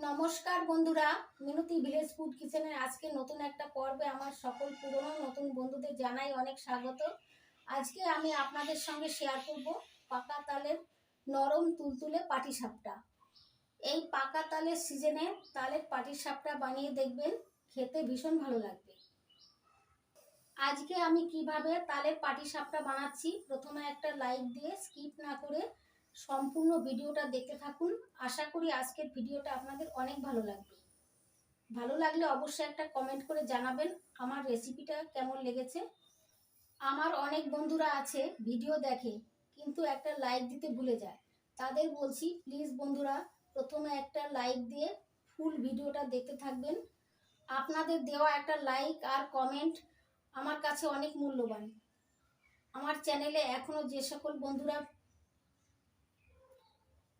নমস্কার বন্ধুরা, মিনতি village food কিচেনের আজকে নতুন একটা পর্বে আমার সকল পুরনো নতুন বন্ধুদের জানাই অনেক স্বাগত। আজকে আমি আপনাদের সঙ্গে শেয়ার করব পাকা তালের নরম তুলতুলে পাটিসাপটা। এই পাকা তালের সিজনে তালের পাটিসাপটা বানিয়ে দেখবেন, খেতে ভীষণ ভালো লাগবে। আজকে আমি কিভাবে তালের পাটিসাপটা বানাচ্ছি, প্রথমে একটা লাইক দিয়ে স্কিপ না করে সম্পূর্ণ ভিডিওটা দেখতে থাকুন। আশা করি আজকের ভিডিওটা আপনাদের অনেক ভালো লাগবে। ভালো লাগলে অবশ্যই একটা কমেন্ট করে জানাবেন আমার রেসিপিটা কেমন লেগেছে। আমার অনেক বন্ধুরা আছে ভিডিও দেখে কিন্তু একটা লাইক দিতে ভুলে যায়, তাদের বলছি প্লিজ বন্ধুরা প্রথমে একটা লাইক দিয়ে ফুল ভিডিওটা দেখতে থাকবেন। আপনাদের দেওয়া একটা লাইক আর কমেন্ট আমার কাছে অনেক মূল্যবান। আমার চ্যানেলে এখনও যে সকল বন্ধুরা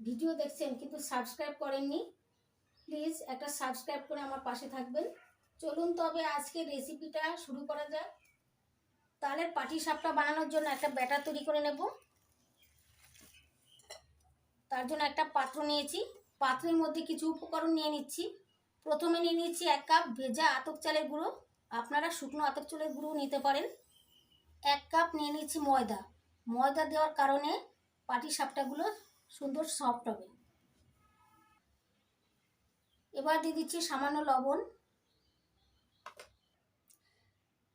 ভিডিও দেখছেন কিন্তু সাবস্ক্রাইব করেননি, প্লিজ একটা সাবস্ক্রাইব করে আমার পাশে থাকবেন। চলুন তবে আজকে রেসিপিটা শুরু করা যাক। তালের পাটিসাপটা বানানোর জন্য একটা ব্যাটার তৈরি করে নেব। তার জন্য একটা পাত্র নিয়েছি, পাত্রের মধ্যে কিছু উপকরণ নিয়ে নিচ্ছি। প্রথমে নিয়ে নিচ্ছি 1 কাপ ভেজা আতপ চালের গুঁড়ো, আপনারা শুকনো আতপ চালের গুঁড়ো নিতে পারেন। 1 কাপ নিয়ে নিচ্ছি ময়দা, ময়দা দেওয়ার কারণে পাটিসাপটাগুলো সুন্দর সফট হবে। এবার দিয়ে দিচ্ছি সামান্য লবণ।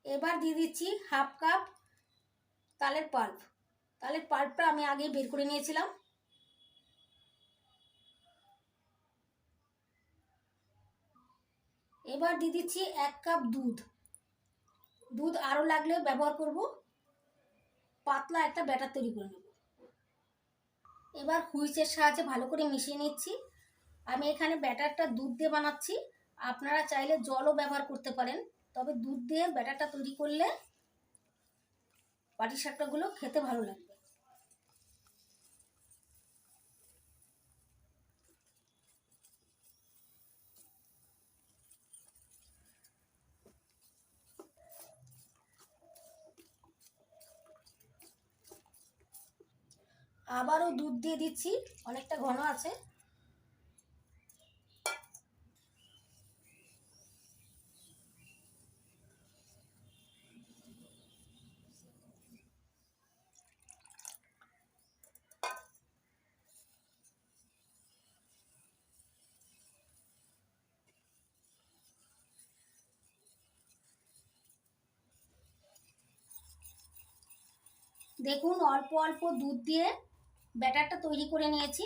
এবার দিয়ে দিচ্ছি 1/2 কাপ তালের পাল্প। তালের পাল্পটা আমি আগে বের করে নিয়েছিলাম। এবার দিয়ে দিচ্ছি 1 কাপ দুধ। দুধ আরও লাগলে ব্যবহার করব। পাতলা একটা ব্যাটার তৈরি করে নেব। এবার হুইচের সাহায্যে ভালো করে মিশিয়ে নিচ্ছি। আমি এখানে ব্যাটারটা দুধ দিয়ে বানাচ্ছি, আপনারা চাইলে জলও ব্যবহার করতে পারেন, তবে দুধ দিয়ে ব্যাটারটা তৈরি করলে পাটিসাপটাগুলো খেতে ভালো লাগবে। আবারও দুধ দিয়ে দিচ্ছি, অনেকটা ঘন আছে। দেখুন অল্প অল্প দুধ দিয়ে ব্যাটারটা তৈরি করে নিয়েছি,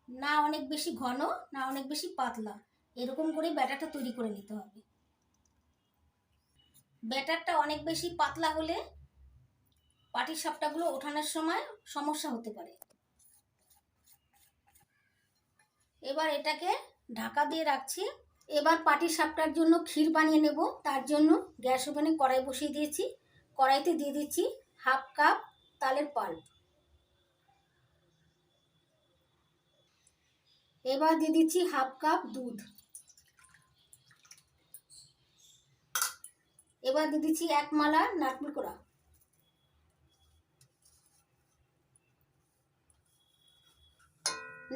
না অনেক বেশি ঘন না অনেক বেশি পাতলা, এরকম করে ব্যাটারটা তৈরি করে নিতে হবে। ব্যাটারটা অনেক বেশি পাতলা হলে পাটিসাপটাগুলো ওঠানোর সময় সমস্যা হতে পারে। এবার এটাকে ঢাকা দিয়ে রাখছি। এবার পাটিসাপটার জন্য ক্ষীর বানিয়ে নেব। তার জন্য গ্যাস ওভেনে কড়াই বসিয়ে দিয়েছি। কড়াইতে দিয়ে দিচ্ছি 1/2 কাপ তালের পাল্প। এবার দিয়ে দিচ্ছি 1/2 কাপ দুধ। এবার দিয়ে দিচ্ছি 1 মালা নারকেল কোড়া।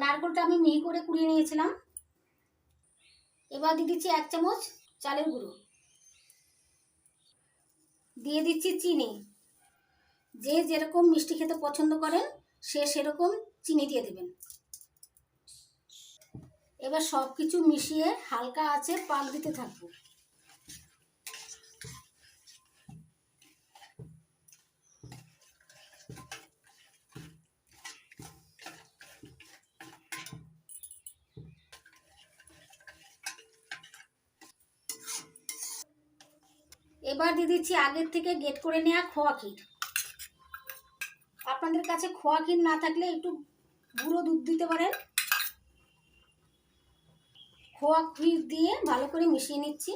নারকেলটা আমি মিহি করে কুড়িয়ে নিয়েছিলাম। এবার দিয়ে দিচ্ছি 1 চামচ চালের গুঁড়ো। দিয়ে দিচ্ছি চিনি, যে যেরকম মিষ্টি খেতে পছন্দ করেন সে সেরকম চিনি দিয়ে দেবেন। এবার সব কিছু মিশিয়ে হালকা আঁচে পাক দিতে থাকবো। এবার দিয়ে দিচ্ছি আগের থেকে গ্রেট করে নেওয়া খোয়া ক্ষীর। আপনাদের কাছে খোয়া ক্ষীর না থাকলে একটু গুঁড়ো দুধ দিতে পারেন। খোয়া ক্ষীর দিয়ে ভালো করে মিশিয়ে নিচ্ছি।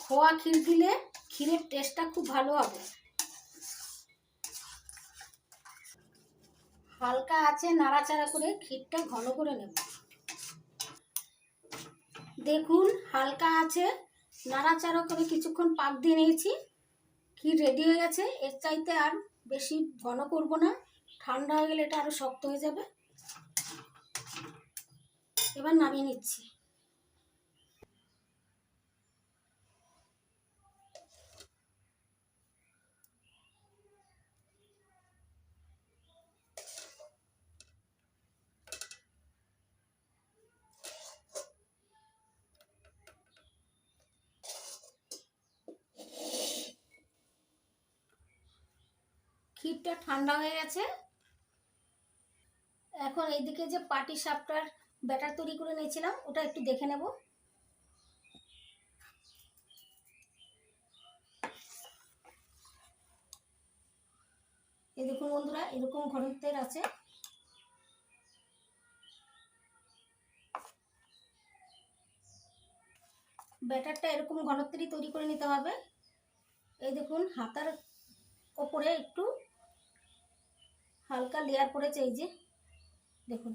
খোয়া ক্ষীর দিলে ক্ষীরের টেস্টটা খুব ভালো হবে। হালকা আছে নাড়াচাড়া করে ক্ষীরটা ঘন করে নেব। দেখুন হালকা আছে নাড়াচাড়া করে কিছুক্ষণ পাক দিয়ে নিয়েছি। ক্ষীর রেডি হয়ে গেছে। এর চাইতে আর বেশি ঘন করব না, ঠান্ডা হয়ে গেলে এটা আরও শক্ত হয়ে যাবে। এবার নামিয়ে নিচ্ছি। ক্ষীরটা ঠান্ডা হয়ে গেছে। এখন এইদিকে যে পাটিসাপটার ব্যাটার তৈরি করে নিয়েছিলাম ওটা একটু দেখে নেব। এই দেখুন বন্ধুরা, এরকম ঘনত্বের আছে। ব্যাটারটা এরকম ঘনত্বেরই তৈরি করে নিতে হবে। এই দেখুন হাতার ওপরে একটু হালকা লেয়ার পড়েছে। এই যে দেখুন,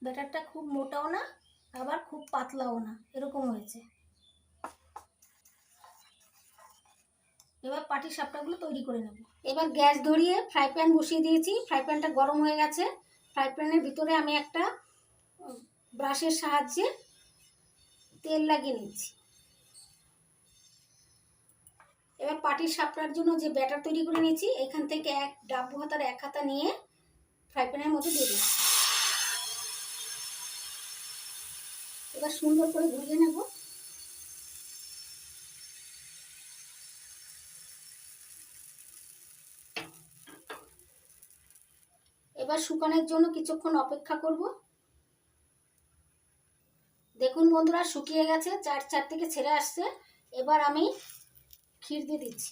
ব্যাটারটা খুব মোটাও না আবার খুব পাতলাও না, এরকম হয়েছে। এবার পাটিসাপটাগুলো তৈরি করে নেব। এবার গ্যাস ধরিয়ে ফ্রাই প্যান বসিয়ে দিয়েছি। ফ্রাই প্যানটা গরম হয়ে গেছে। ফ্রাই প্যানের ভিতরে আমি একটা ব্রাশের সাহায্যে তেল লাগিয়ে নিচ্ছি। এবার পাটিসাপটার জন্য যে ব্যাটার তৈরি করে নিয়েছি এখান থেকে এক ডাব্বু হাতার এক হাতা নিয়ে ফ্রাই প্যানের মধ্যে দিয়ে দিচ্ছি। এবার সুন্দর করে ঘুরিয়ে নেব। এবার শুকানোর জন্য কিছুক্ষণ অপেক্ষা করব। দেখুন বন্ধুরা, শুকিয়ে গেছে, চার থেকে ছেড়ে আসছে। এবার আমি ক্ষীর দিয়ে দিচ্ছি।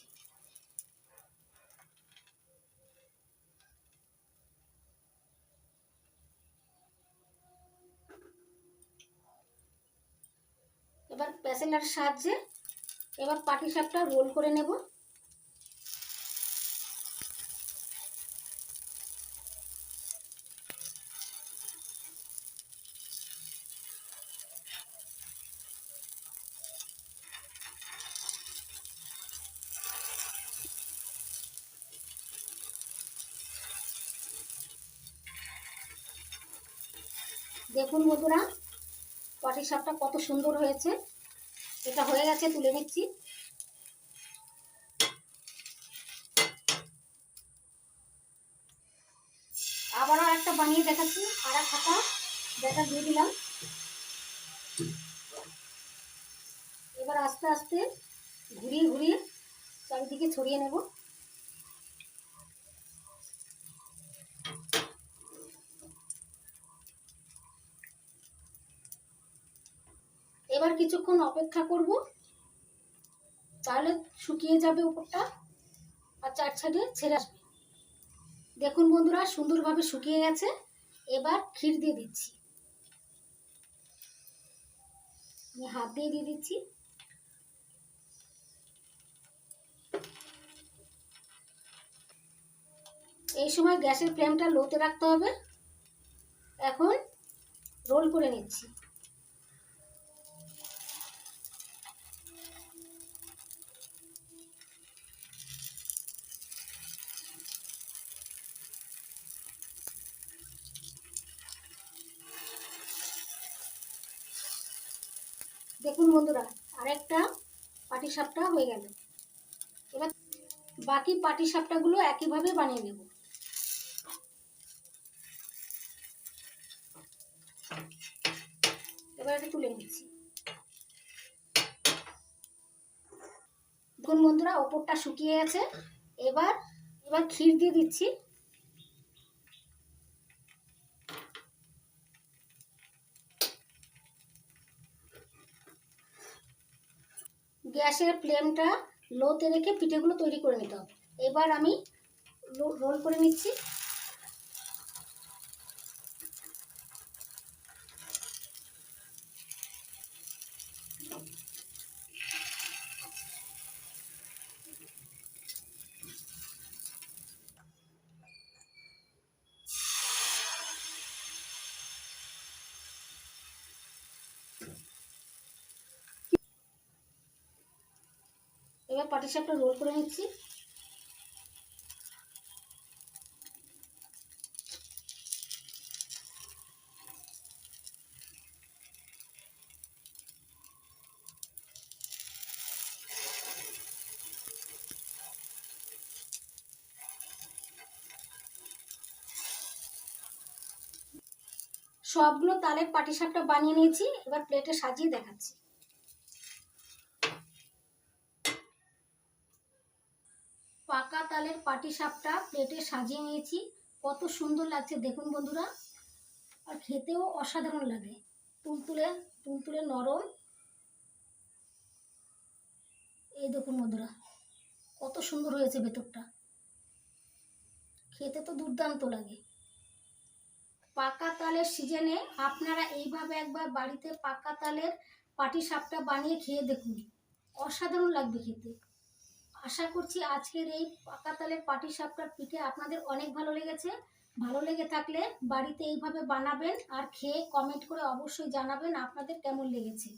এবার প্যাসেলার সাহায্যে এবার পাটিসাপটা রোল করে নেব। দেখুন বন্ধুরা, পাটিসাপটা কত সুন্দর হয়েছে। এটা হয়ে গেছে, তুলে নিচ্ছি। আবারও একটা বানিয়ে দেখাচ্ছি। আর এক হাতা ব্যাটার দিয়ে দিলাম। এবার আস্তে আস্তে ঘুরিয়ে ঘুরিয়ে চারিদিকে ছড়িয়ে নেব। এবার কিছুক্ষণ অপেক্ষা করব, তাহলে শুকিয়ে যাবে উপরটা আর চার সাইডে ছেড়ে আসবে। দেখুন বন্ধুরা, সুন্দরভাবে শুকিয়ে গেছে। এবার ক্ষীর দিয়ে দিচ্ছি। আমি হাত দিয়ে দিয়ে দিচ্ছি। এই সময় গ্যাসের ফ্লেমটা লোতে রাখতে হবে। এখন রোল করে নিচ্ছি। দেখুন বন্ধুরা, আরেকটা পাটিসাপটা হয়ে গেল। এবার বাকি পাটিসাপটাগুলো একইভাবে বানিয়ে নেব। এবার এটা তুলে নিচ্ছি। দেখুন বন্ধুরা, ওপরটা শুকিয়ে গেছে। এবার এবার ক্ষীর দিয়ে দিচ্ছি। গ্যাসের ফ্লেমটা লোতে রেখে পিঠেগুলো তৈরি করে নিতে হবে। এবার আমি রোল করে নিচ্ছি। তালের পাটিসাপটা রোল করে নিচ্ছি। সবগুলো তালের পাটিসাপটা বানিয়ে নিয়েছি, এবার প্লেটে সাজিয়ে দেখাচ্ছি। পাকা তালের পাটিসাপটা প্লেটে সাজিয়ে নিয়েছি, কত সুন্দর লাগছে দেখুন বন্ধুরা, আর খেতেও অসাধারণ লাগে, তুলতুলে তুলতুলে নরম। এই দেখুন বন্ধুরা, কত সুন্দর হয়েছে ভেতরটা, খেতে তো দুর্দান্ত লাগে। পাকা তালের সিজনে আপনারা এইভাবে একবার বাড়িতে পাকা তালের পাটিসাপটা বানিয়ে খেয়ে দেখুন, অসাধারণ লাগবে খেতে। আশা করছি আজকের এই পাকা তালের পাটিসাপটার পিঠে আপনাদের অনেক ভালো লেগেছে। ভালো লেগে থাকলে বাড়িতে এইভাবে বানাবেন আর খেয়ে কমেন্ট করে অবশ্যই জানাবেন আপনাদের কেমন লেগেছে।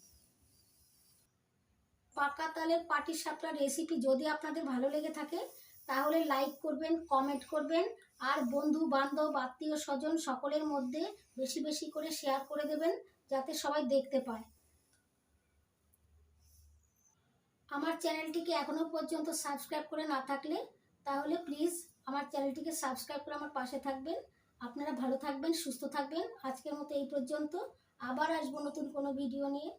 পাকা তালের পাটিসাপটার রেসিপি যদি আপনাদের ভালো লেগে থাকে তাহলে লাইক করবেন, কমেন্ট করবেন, আর বন্ধু বান্ধব আত্মীয় স্বজন সকলের মধ্যে বেশি বেশি করে শেয়ার করে দেবেন যাতে সবাই দেখতে পায়। আমার চ্যানেলটিকে এখনও পর্যন্ত সাবস্ক্রাইব করে না থাকলে তাহলে প্লিজ আমার চ্যানেলটিকে সাবস্ক্রাইব করে আমার পাশে থাকবেন। আপনারা ভালো থাকবেন, সুস্থ থাকবেন। আজকের মতো এই পর্যন্ত, আবার আসবো নতুন কোনো ভিডিও নিয়ে।